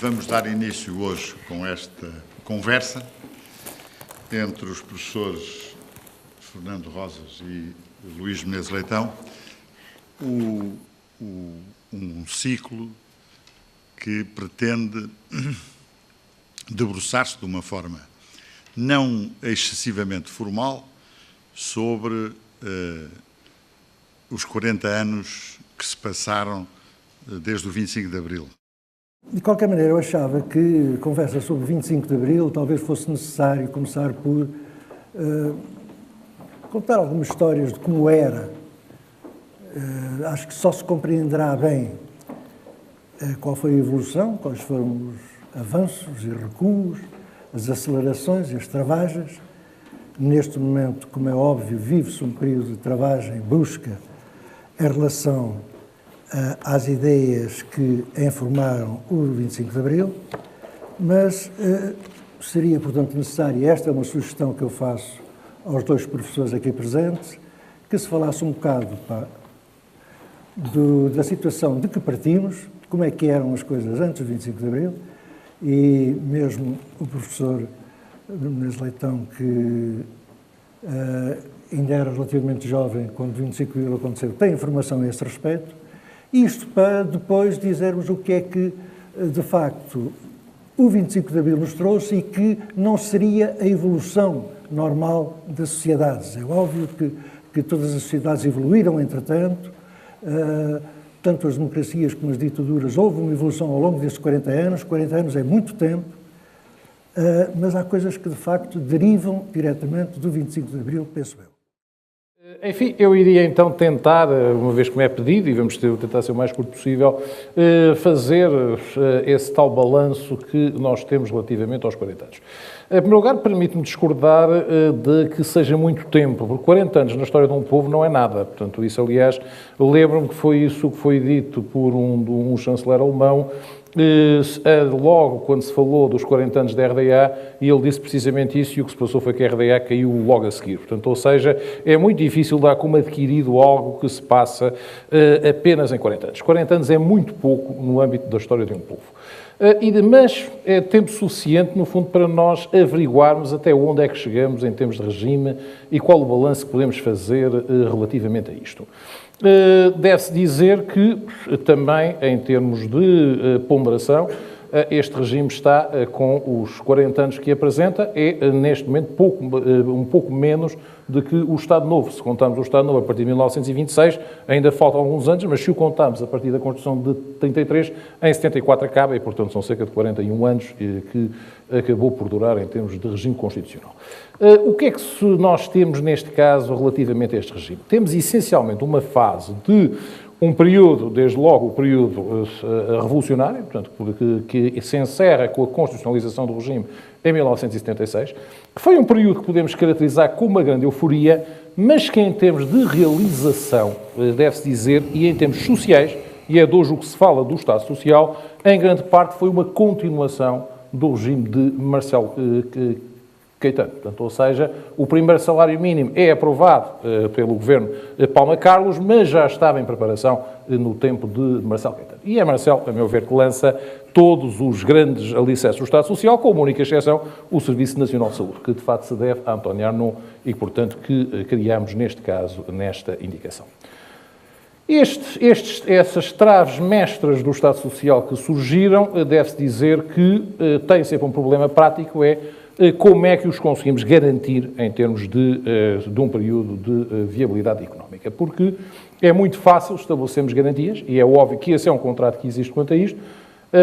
Vamos dar início hoje com esta conversa entre os professores Fernando Rosas e Luís Menezes Leitão, um ciclo que pretende debruçar-se de uma forma não excessivamente formal sobre os 40 anos que se passaram desde o 25 de Abril. De qualquer maneira, eu achava que a conversa sobre o 25 de Abril talvez fosse necessário começar por contar algumas histórias de como era. Acho que só se compreenderá bem qual foi a evolução, quais foram os avanços e recuos, as acelerações e as travagens. Neste momento, como é óbvio, vive-se um período de travagem brusca em relação às ideias que informaram o 25 de Abril, mas seria, portanto, necessário, esta é uma sugestão que eu faço aos dois professores aqui presentes, que se falasse um bocado da situação de que partimos, como é que eram as coisas antes do 25 de Abril, e mesmo o professor Menezes Leitão, que ainda era relativamente jovem quando o 25 de Abril aconteceu, tem informação a esse respeito. Isto para depois dizermos o que é que, de facto, o 25 de Abril nos trouxe e que não seria a evolução normal das sociedades. É óbvio que todas as sociedades evoluíram, entretanto, tanto as democracias como as ditaduras, houve uma evolução ao longo destes 40 anos. 40 anos é muito tempo, mas há coisas que, de facto, derivam diretamente do 25 de Abril, penso eu. Enfim, eu iria então tentar, uma vez que me é pedido, e vamos tentar ser o mais curto possível, fazer esse tal balanço que nós temos relativamente aos 40 anos. Em primeiro lugar, permite-me discordar de que seja muito tempo, porque 40 anos na história de um povo não é nada. Portanto, isso, aliás, lembro-me que foi isso que foi dito por um chanceler alemão, logo quando se falou dos 40 anos da RDA, e ele disse precisamente isso, e o que se passou foi que a RDA caiu logo a seguir. Portanto, ou seja, é muito difícil dar como adquirido algo que se passa apenas em 40 anos. 40 anos é muito pouco no âmbito da história de um povo. Mas é tempo suficiente, no fundo, para nós averiguarmos até onde é que chegamos em termos de regime e qual o balanço que podemos fazer relativamente a isto. Deve-se dizer que, também, em termos de ponderação, este regime está com os 40 anos que apresenta, é, neste momento, um pouco menos do que o Estado Novo. Se contarmos o Estado Novo a partir de 1926, ainda faltam alguns anos, mas se o contarmos a partir da Constituição de 33, em 74 acaba, e, portanto, são cerca de 41 anos que acabou por durar em termos de regime constitucional. O que é que nós temos, neste caso, relativamente a este regime? Temos, essencialmente, uma fase de um período, desde logo o período revolucionário, portanto, que se encerra com a constitucionalização do regime em 1976, que foi um período que podemos caracterizar como uma grande euforia, mas que em termos de realização, deve-se dizer, e em termos sociais, e é de hoje o que se fala do Estado Social, em grande parte foi uma continuação do regime de Marcelo Caetano. Portanto, ou seja, o primeiro salário mínimo é aprovado pelo governo Palma Carlos, mas já estava em preparação no tempo de Marcelo Caetano. E é Marcelo, a meu ver, que lança todos os grandes alicerces do Estado Social, com uma única exceção, o Serviço Nacional de Saúde, que de facto se deve a António Arnaud e, portanto, que criamos, neste caso, nesta indicação. Essas traves mestras do Estado Social que surgiram, deve-se dizer que tem sempre um problema prático, como é que os conseguimos garantir em termos de um período de viabilidade económica. Porque é muito fácil estabelecermos garantias, e é óbvio que esse é um contrato que existe quanto a isto,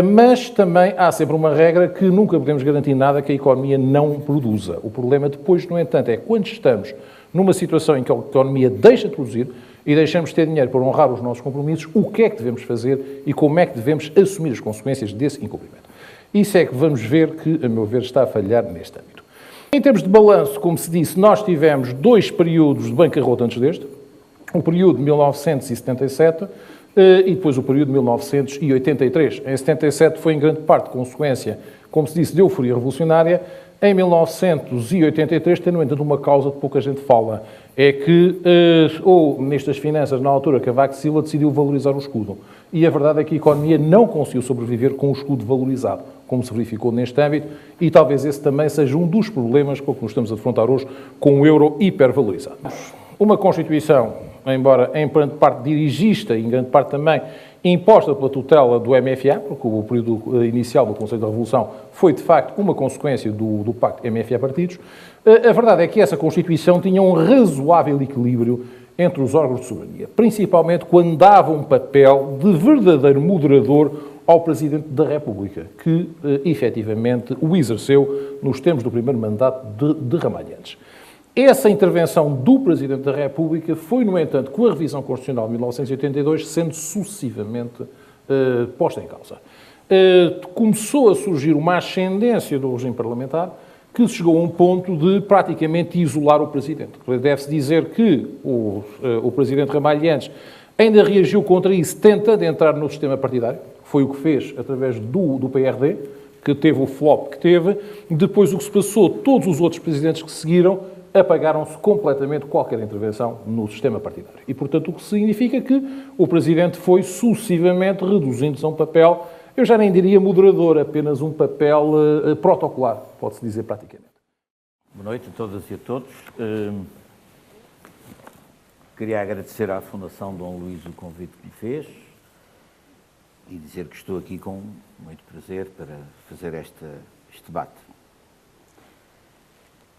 mas também há sempre uma regra que nunca podemos garantir nada que a economia não produza. O problema depois, no entanto, é quando estamos numa situação em que a economia deixa de produzir e deixamos de ter dinheiro para honrar os nossos compromissos, o que é que devemos fazer e como é que devemos assumir as consequências desse incumprimento. Isso é que vamos ver que, a meu ver, está a falhar neste âmbito. Em termos de balanço, como se disse, nós tivemos dois períodos de bancarrota antes deste, o período de 1977 e depois o período de 1983. Em 77 foi em grande parte consequência, como se disse, de euforia revolucionária. Em 1983, tendo, no entanto, uma causa de pouca gente fala, é que o Ministro das Finanças, na altura, Cavaco Silva, decidiu valorizar o escudo. e a verdade é que a economia não conseguiu sobreviver com o escudo valorizado, como se verificou neste âmbito, e talvez esse também seja um dos problemas com que nos estamos a defrontar hoje com o euro hipervalorizado. Uma Constituição, embora em grande parte dirigista e em grande parte também imposta pela tutela do MFA, porque o período inicial do Conselho da Revolução foi, de facto, uma consequência do Pacto MFA-Partidos, a verdade é que essa Constituição tinha um razoável equilíbrio entre os órgãos de soberania, principalmente quando dava um papel de verdadeiro moderador ao Presidente da República, que, efetivamente, o exerceu nos termos do primeiro mandato de Ramalhantes. Essa intervenção do Presidente da República foi, no entanto, com a revisão constitucional de 1982, sendo sucessivamente posta em causa. Começou a surgir uma ascendência do regime parlamentar que chegou a um ponto de praticamente isolar o Presidente. Deve-se dizer que o Presidente Ramalhantes ainda reagiu contra isso, tentando entrar no sistema partidário. Foi o que fez através do PRD, que teve o flop que teve. Depois, o que se passou, todos os outros presidentes que seguiram apagaram-se completamente qualquer intervenção no sistema partidário. E, portanto, o que significa que o Presidente foi sucessivamente reduzindo-se a um papel, eu já nem diria moderador, apenas um papel protocolar, pode-se dizer praticamente. Boa noite a todas e a todos. Queria agradecer à Fundação Dom Luís o convite que me fez e dizer que estou aqui com muito prazer para fazer este debate.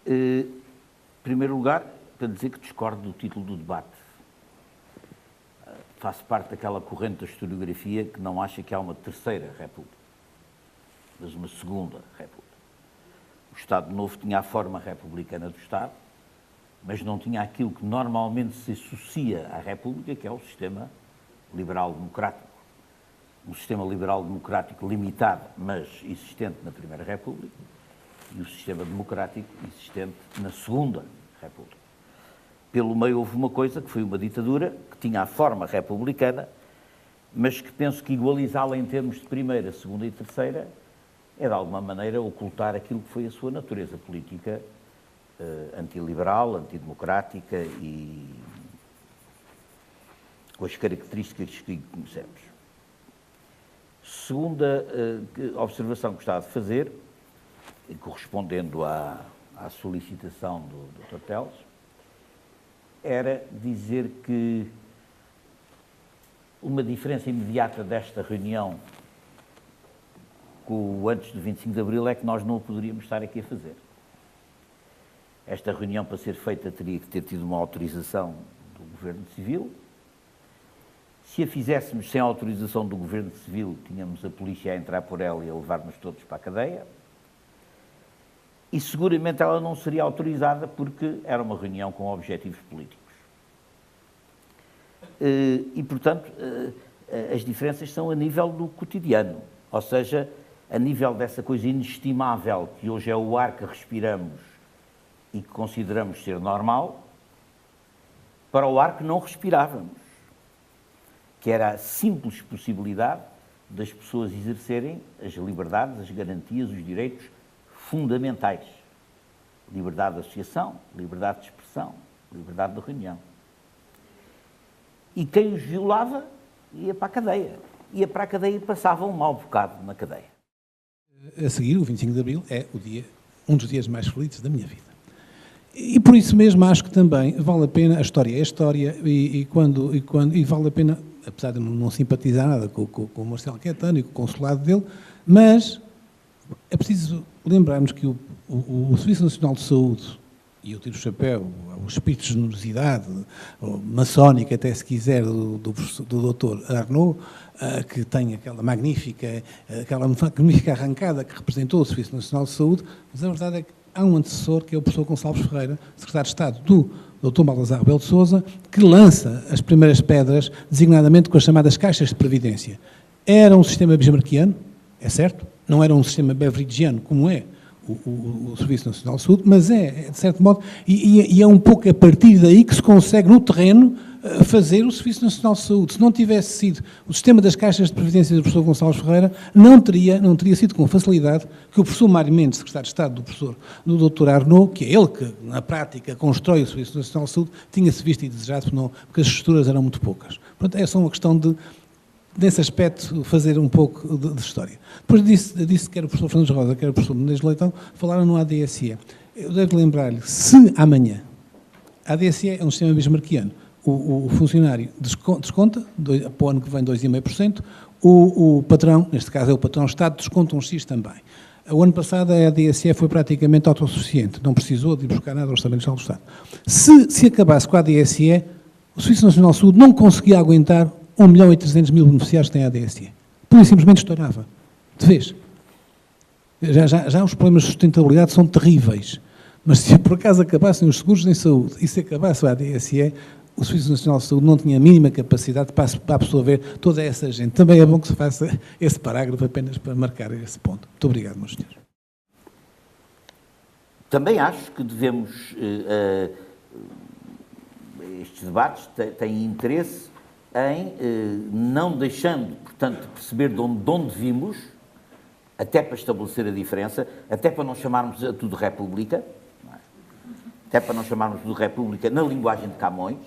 Em primeiro lugar, para dizer que discordo do título do debate. Faço parte daquela corrente da historiografia que não acha que há uma terceira República, mas uma segunda República. O Estado Novo tinha a forma republicana do Estado, mas não tinha aquilo que normalmente se associa à República, que é o sistema liberal-democrático. Um sistema liberal-democrático limitado, mas existente na Primeira República, e o sistema democrático existente na Segunda República. Pelo meio houve uma coisa, que foi uma ditadura, que tinha a forma republicana, mas que penso que igualizá-la em termos de primeira, segunda e terceira é, de alguma maneira, ocultar aquilo que foi a sua natureza política antiliberal, antidemocrática e com as características que conhecemos. Segunda observação que gostava de fazer, correspondendo à solicitação do Dr. Teles, era dizer que uma diferença imediata desta reunião com o antes do 25 de Abril é que nós não o poderíamos estar aqui a fazer. Esta reunião, para ser feita, teria que ter tido uma autorização do Governo Civil. Se a fizéssemos sem autorização do Governo Civil, tínhamos a polícia a entrar por ela e a levar-nos todos para a cadeia. E seguramente ela não seria autorizada porque era uma reunião com objetivos políticos. E, portanto, as diferenças são a nível do cotidiano, ou seja, a nível dessa coisa inestimável que hoje é o ar que respiramos e que consideramos ser normal, para o ar que não respirávamos, que era a simples possibilidade das pessoas exercerem as liberdades, as garantias, os direitos fundamentais. Liberdade de associação, liberdade de expressão, liberdade de reunião. E quem os violava ia para a cadeia. Ia para a cadeia e passava um mau bocado na cadeia. A seguir, o 25 de Abril é um dos dias mais felizes da minha vida. E por isso mesmo acho que também vale a pena, a história é a história, e vale a pena, apesar de não simpatizar nada com o Marcelo Caetano e com o consulado dele, mas é preciso lembrarmos que o Serviço Nacional de Saúde, e eu tiro o chapéu, o espírito de generosidade, maçónico até se quiser, do Dr. Arnaud, que tem aquela magnífica arrancada que representou o Serviço Nacional de Saúde, mas a verdade é que há um antecessor, que é o professor Gonçalves Ferreira, secretário de Estado do Dr. Baldassar Rebelo de Sousa, que lança as primeiras pedras, designadamente com as chamadas caixas de previdência. Era um sistema bismarckiano, é certo, não era um sistema beveridgeano, como é o Serviço Nacional de Saúde, mas de certo modo, e é um pouco a partir daí que se consegue, no terreno, fazer o Serviço Nacional de Saúde. Se não tivesse sido o sistema das caixas de previdência do professor Gonçalves Ferreira, não teria sido com facilidade que o professor Mário Mendes, secretário de Estado do Dr. Arnaud, que é ele que, na prática, constrói o Serviço Nacional de Saúde, tinha-se visto e desejado, porque as estruturas eram muito poucas. Portanto, é só uma questão de nesse aspecto, fazer um pouco de história. Depois disse que era o professor Fernando Rosa, que era o professor Menezes Leitão, falaram no ADSE. Eu devo lembrar-lhe, se amanhã, a ADSE é um sistema bismarckiano, o funcionário desconta, para o ano que vem 2,5%, o patrão, neste caso é o patrão-Estado, desconta um X também. O ano passado a ADSE foi praticamente autossuficiente, não precisou de ir buscar nada ao Orçamento Geral do Estado. Se acabasse com a ADSE, o Serviço Nacional de Saúde não conseguia aguentar 1.300.000 beneficiários que têm a ADSE. Pura e simplesmente estourava. De vez. Já os problemas de sustentabilidade são terríveis. Mas se por acaso acabassem os seguros em saúde e se acabasse a ADSE, o Serviço Nacional de Saúde não tinha a mínima capacidade para absorver toda essa gente. Também é bom que se faça esse parágrafo apenas para marcar esse ponto. Muito obrigado, meus senhores. Também acho que devemos... estes debates têm interesse em, não deixando, portanto, perceber de onde vimos, até para estabelecer a diferença, até para não chamarmos a tudo República, não é? Até para não chamarmos tudo República na linguagem de Camões.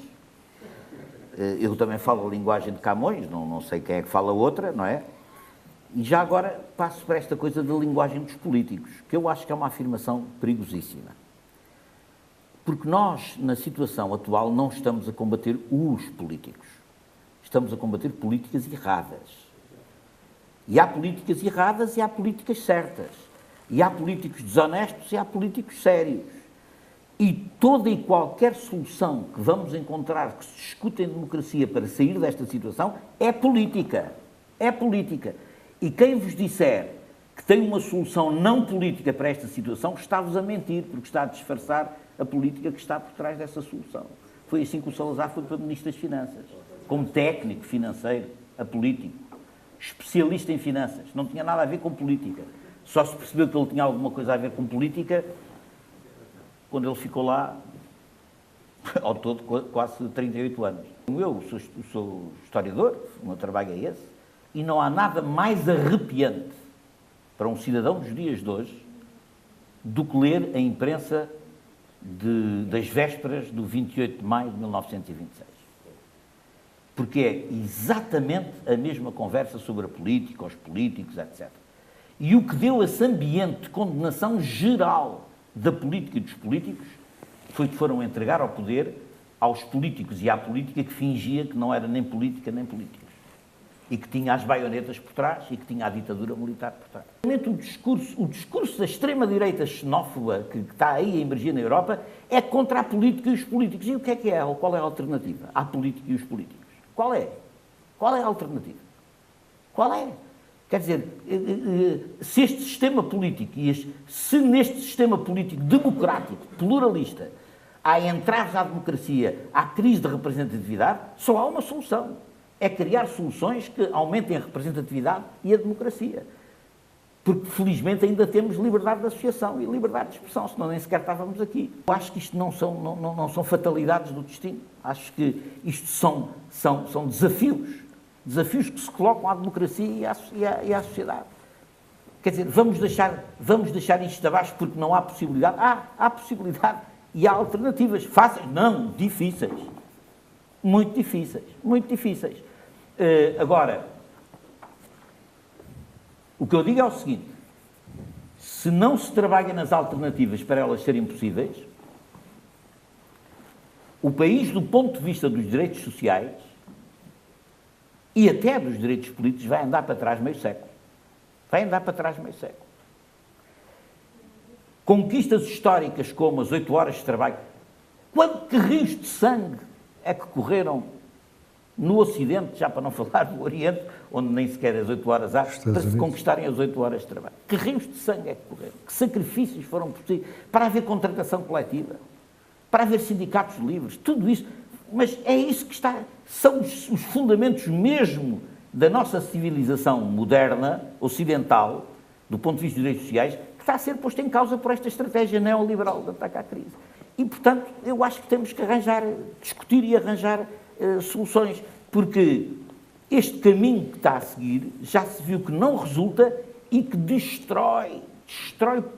Eu também falo a linguagem de Camões, não sei quem é que fala outra, não é? E já agora passo para esta coisa da linguagem dos políticos, que eu acho que é uma afirmação perigosíssima. Porque nós, na situação atual, não estamos a combater os políticos. Estamos a combater políticas erradas. E há políticas erradas e há políticas certas. E há políticos desonestos e há políticos sérios. E toda e qualquer solução que vamos encontrar que se discute em democracia para sair desta situação é política. É política. E quem vos disser que tem uma solução não política para esta situação está-vos a mentir, porque está a disfarçar a política que está por trás dessa solução. Foi assim que o Salazar foi para Ministro das Finanças, como técnico financeiro, apolítico, especialista em finanças, não tinha nada a ver com política. Só se percebeu que ele tinha alguma coisa a ver com política quando ele ficou lá, ao todo, quase 38 anos. Eu sou historiador, o meu trabalho é esse, e não há nada mais arrepiante para um cidadão dos dias de hoje do que ler a imprensa das vésperas do 28 de maio de 1926. Porque é exatamente a mesma conversa sobre a política, os políticos, etc. E o que deu esse ambiente de condenação geral da política e dos políticos foi que foram entregar ao poder aos políticos e à política que fingia que não era nem política nem políticos. E que tinha as baionetas por trás e que tinha a ditadura militar por trás. O discurso da extrema-direita xenófoba que está aí a emergir na Europa é contra a política e os políticos. E o que é? Ou qual é a alternativa à política e os políticos? Qual é? Qual é a alternativa? Qual é? Quer dizer, se este sistema político, se neste sistema político democrático, pluralista, há entraves à democracia, há crise de representatividade, só há uma solução. É criar soluções que aumentem a representatividade e a democracia. Porque, felizmente, ainda temos liberdade de associação e liberdade de expressão, senão nem sequer estávamos aqui. Eu acho que isto não são fatalidades do destino. Acho que isto são desafios. Desafios que se colocam à democracia e à sociedade. Quer dizer, vamos deixar isto abaixo porque não há possibilidade? Há possibilidade e há alternativas. Fáceis? Não, difíceis. Muito difíceis. Muito difíceis. Agora, o que eu digo é o seguinte: se não se trabalha nas alternativas para elas serem possíveis, o país, do ponto de vista dos direitos sociais e até dos direitos políticos, vai andar para trás meio século. Vai andar para trás meio século. Conquistas históricas como as 8 horas de trabalho. Que rios de sangue é que correram no Ocidente, já para não falar do Oriente, onde nem sequer as 8 horas há, para se conquistarem as 8 horas de trabalho. Que rios de sangue é que correram? Que sacrifícios foram possíveis para haver contratação coletiva, para haver sindicatos livres, tudo isso. Mas é isso que são os fundamentos mesmo da nossa civilização moderna, ocidental, do ponto de vista dos direitos sociais, que está a ser posto em causa por esta estratégia neoliberal de ataque à crise. E, portanto, eu acho que temos que discutir e arranjar soluções, porque este caminho que está a seguir já se viu que não resulta e que destrói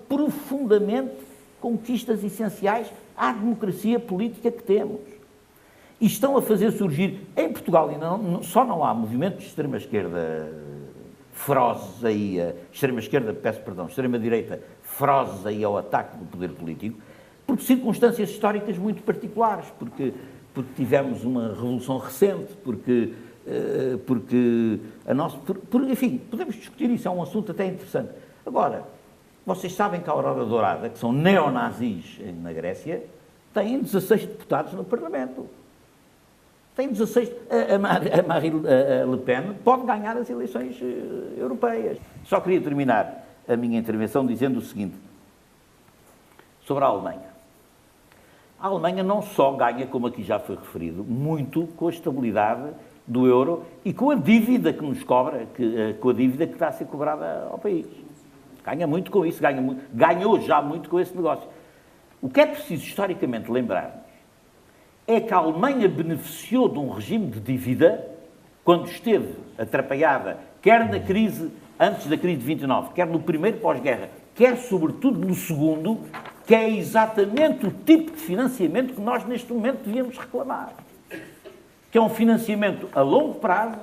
profundamente conquistas essenciais à democracia política que temos. E estão a fazer surgir, em Portugal, e só não há movimentos de extrema-esquerda ferozes aí, extrema-direita ferozes aí ao ataque do poder político, por circunstâncias históricas muito particulares, porque tivemos uma revolução recente, porque enfim, podemos discutir isso, é um assunto até interessante. Agora, vocês sabem que a Aurora Dourada, que são neonazis na Grécia, têm 16 deputados no Parlamento. Tem 16. A Marine Le Pen pode ganhar as eleições europeias. Só queria terminar a minha intervenção dizendo o seguinte, sobre a Alemanha. A Alemanha não só ganha, como aqui já foi referido, muito com a estabilidade do euro e com a dívida que nos cobra, com a dívida que está a ser cobrada ao país. Ganha muito com isso, ganhou já muito com esse negócio. O que é preciso historicamente lembrar é que a Alemanha beneficiou de um regime de dívida quando esteve atrapalhada, quer na crise, antes da crise de 29, quer no primeiro pós-guerra, quer sobretudo no segundo, que é exatamente o tipo de financiamento que nós neste momento devíamos reclamar. Que é um financiamento a longo prazo,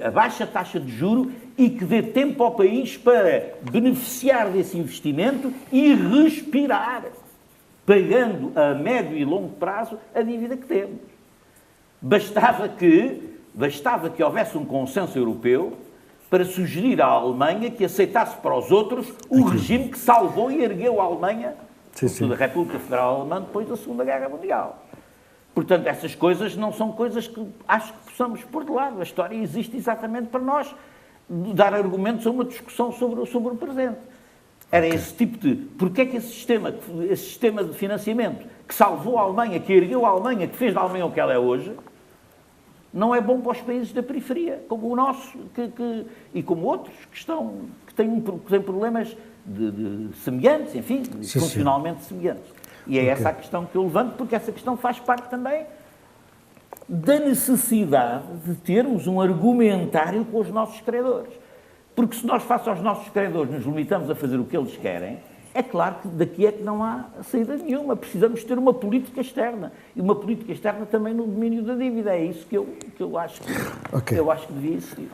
a baixa taxa de juro e que dê tempo ao país para beneficiar desse investimento e respirar, pagando a médio e longo prazo a dívida que temos. Bastava que houvesse um consenso europeu para sugerir à Alemanha que aceitasse para os outros o regime que salvou e ergueu a Alemanha, da República Federal Alemã, depois da Segunda Guerra Mundial. Portanto, essas coisas não são coisas que acho que possamos pôr de lado. A história existe exatamente para nós dar argumentos a uma discussão sobre o presente. Era esse tipo de... Porque é que esse sistema de financiamento que salvou a Alemanha, que ergueu a Alemanha, que fez da Alemanha o que ela é hoje, não é bom para os países da periferia, como o nosso e como outros que têm problemas semelhantes, enfim, funcionalmente semelhantes. E é essa a questão que eu levanto, porque essa questão faz parte também da necessidade de termos um argumentário com os nossos credores. Porque se nós, face aos nossos credores, nos limitamos a fazer o que eles querem, é claro que daqui é que não há saída nenhuma. Precisamos ter uma política externa. E uma política externa também no domínio da dívida. É isso que eu acho que devia existir.